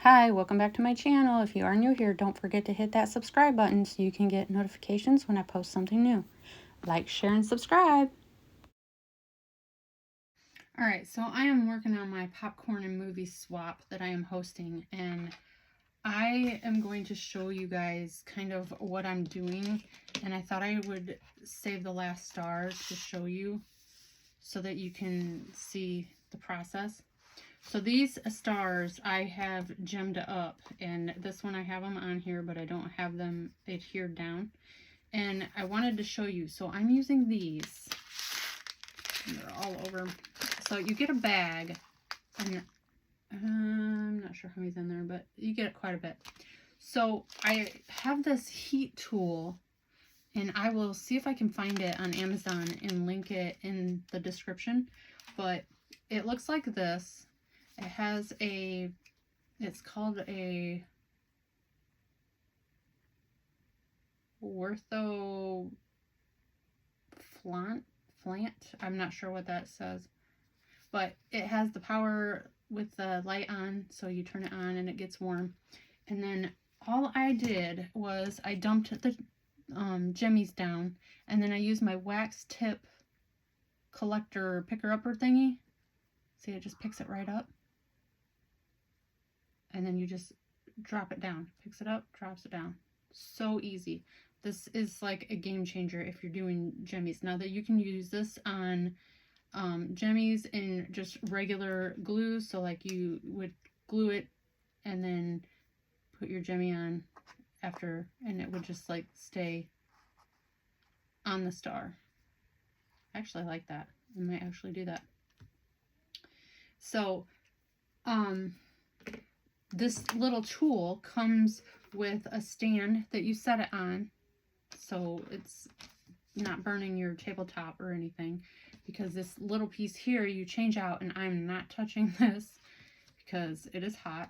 Hi, welcome back to my channel. If you are new here, don't forget to hit that subscribe button so you can get notifications when I post something new. Like, share, and subscribe. Alright, so I am working on my popcorn and movie swap that I am hosting, and I am going to show you guys kind of what I'm doing, and I thought I would save the last star to show you so that you can see the process. So these stars I have gemmed up, and this one I have them on here, but I don't have them adhered down. And I wanted to show you, so I'm using these, and they're all over. So you get a bag, and I'm not sure how many's in there, but you get quite a bit. So I have this heat tool, and I will see if I can find it on Amazon and link it in the description. But it looks like this. It has a, it's called a Ortho Flant. I'm not sure what that says. But it has the power with the light on, so you turn it on and it gets warm. And then all I did was I dumped the jemmies down, and then I used my wax tip collector picker-upper thingy. See, it just picks it right up. And then you just drop it down. Picks it up, drops it down. So easy. This is like a game changer if you're doing jemmies. Now that you can use this on jemmies and just regular glue, so like you would glue it and then put your jemmy on after, and it would just like stay on the star. Actually, I like that. I might actually do that. So this little tool comes with a stand that you set it on, so it's not burning your tabletop or anything, because this little piece here you change out, and I'm not touching this because it is hot.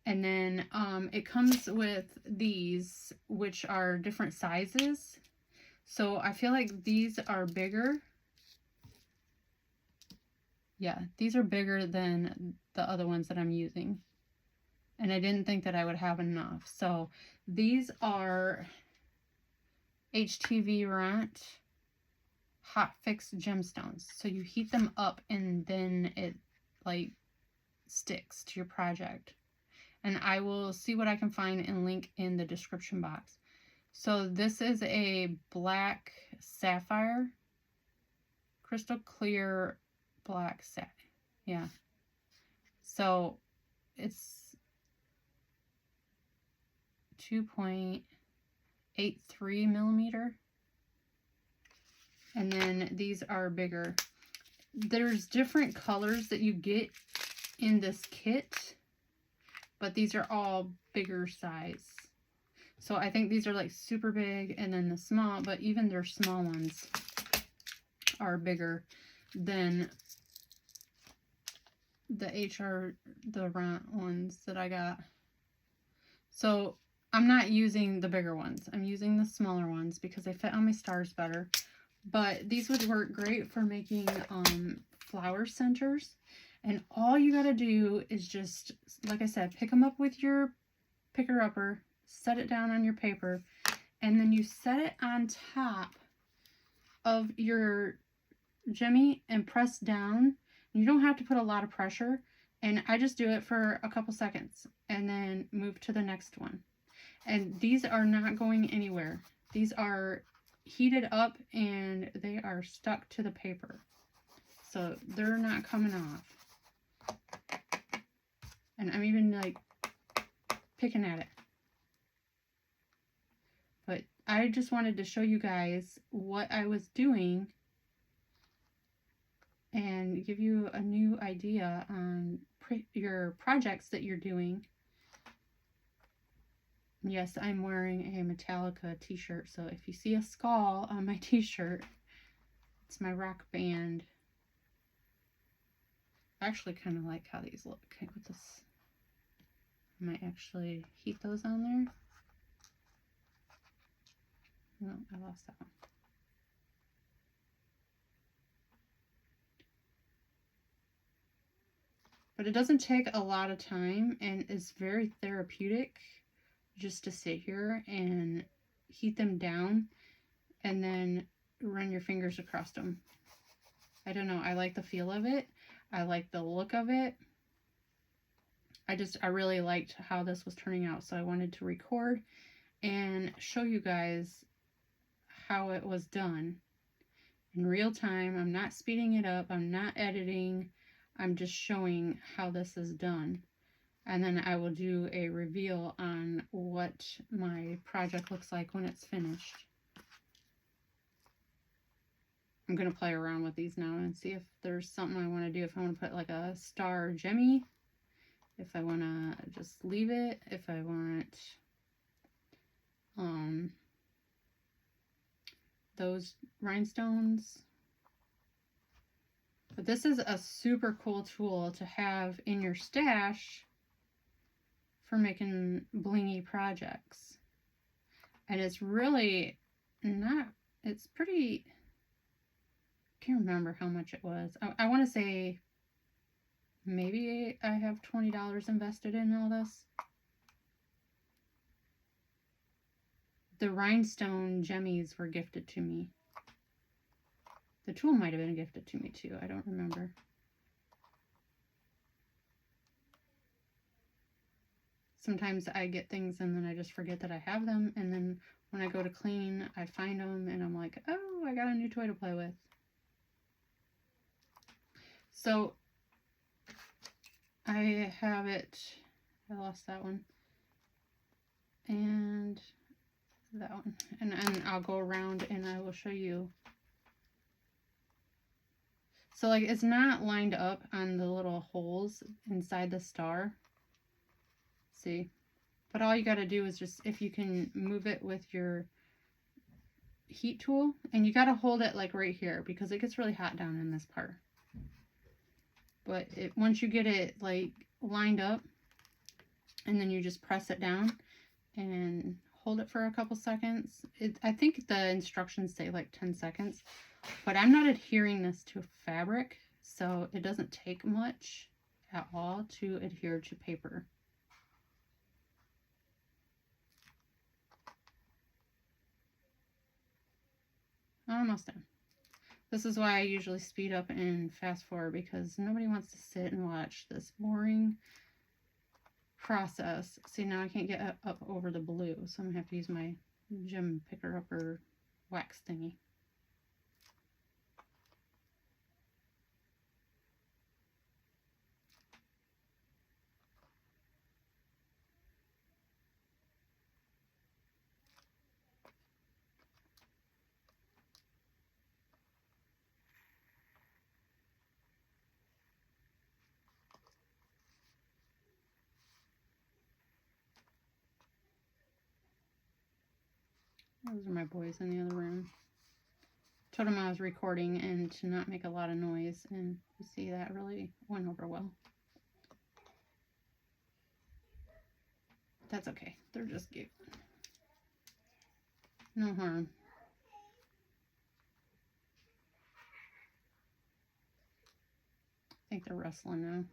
And then it comes with these, which are different sizes. So I feel like these are bigger. Yeah, these are bigger than the other ones that I'm using. And I didn't think that I would have enough. So these are HTV Rant Hot Fix Gemstones. So you heat them up and then it like sticks to your project. And I will see what I can find and link in the description box. So this is a black sapphire, crystal clear black sapphire. Yeah. So it's 2.83 millimeter. And then these are bigger. There's different colors that you get in this kit, but these are all bigger size. So I think these are like super big, and then the small, but even their small ones are bigger than the Rant ones that I got. So I'm not using the bigger ones. I'm using the smaller ones because they fit on my stars better. But these would work great for making flower centers. And all you got to do is just, like I said, pick them up with your picker-upper, set it down on your paper, and then you set it on top of your jemmy and press down. You don't have to put a lot of pressure, and I just do it for a couple seconds and then move to the next one. And these are not going anywhere. These are heated up and they are stuck to the paper, so they're not coming off. And I'm even like picking at it. But I just wanted to show you guys what I was doing and give you a new idea on your projects that you're doing. Yes, I'm wearing a Metallica t-shirt, so if you see a skull on my t-shirt, it's my rock band. I actually kind of like how these look. Okay, with this, I might actually heat those on there. No, I lost that one. But But it doesn't take a lot of time and it's very therapeutic just to sit here and heat them down and then run your fingers across them. I don't know. I like the feel of it. I like the look of it. I really liked how this was turning out. So I wanted to record and show you guys how it was done in real time. I'm not speeding it up. I'm not editing. I'm just showing how this is done. And then I will do a reveal on what my project looks like when it's finished. I'm going to play around with these now and see if there's something I want to do. If I want to put like a star gemmy. If I want to just leave it. If I want those rhinestones. But this is a super cool tool to have in your stash for making blingy projects. And it's really not, it's pretty, I can't remember how much it was. I want to say maybe I have $20 invested in all this. The rhinestone jemmies were gifted to me. The tool might have been gifted to me too. I don't remember. Sometimes I get things and then I just forget that I have them. And then when I go to clean, I find them and I'm like, oh, I got a new toy to play with. So I have it. I lost that one. And that one. And I'll go around and I will show you. So like it's not lined up on the little holes inside the star. See? But all you got to do is just, if you can move it with your heat tool, and you got to hold it like right here because it gets really hot down in this part. But once you get it like lined up, and then you just press it down and hold it for a couple seconds. I think the instructions say like 10 seconds, but I'm not adhering this to fabric, so it doesn't take much at all to adhere to paper. Almost done. This is why I usually speed up and fast forward, because nobody wants to sit and watch this boring process. See, now I can't get up over the blue, so I'm gonna have to use my gem picker upper wax thingy. Those are my boys in the other room. Told them I was recording and to not make a lot of noise, and you see that really went over well. That's okay. They're just giggling. No harm. I think they're wrestling now.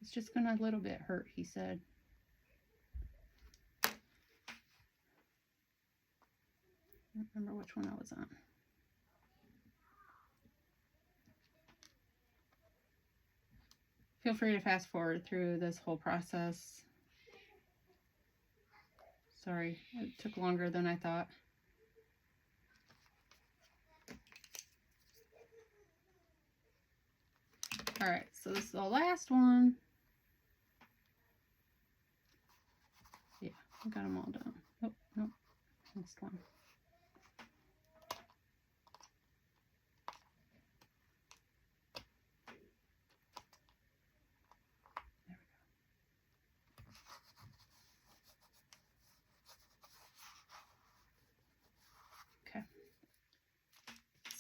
It's just gonna a little bit hurt, he said. I don't remember which one I was on. Feel free to fast forward through this whole process. Sorry, it took longer than I thought. All right, so this is the last one. Yeah, I got them all done. Oh, nope, next one.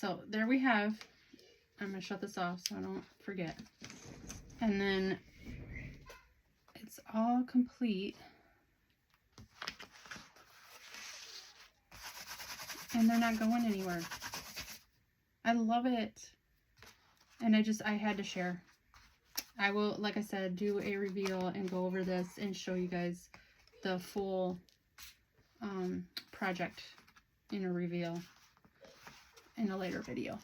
So there we have, I'm going to shut this off so I don't forget. And then it's all complete. And they're not going anywhere. I love it. And I had to share. I will, like I said, do a reveal and go over this and show you guys the full project in a reveal in a later video.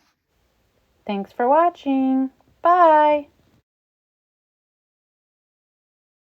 Thanks for watching. Bye.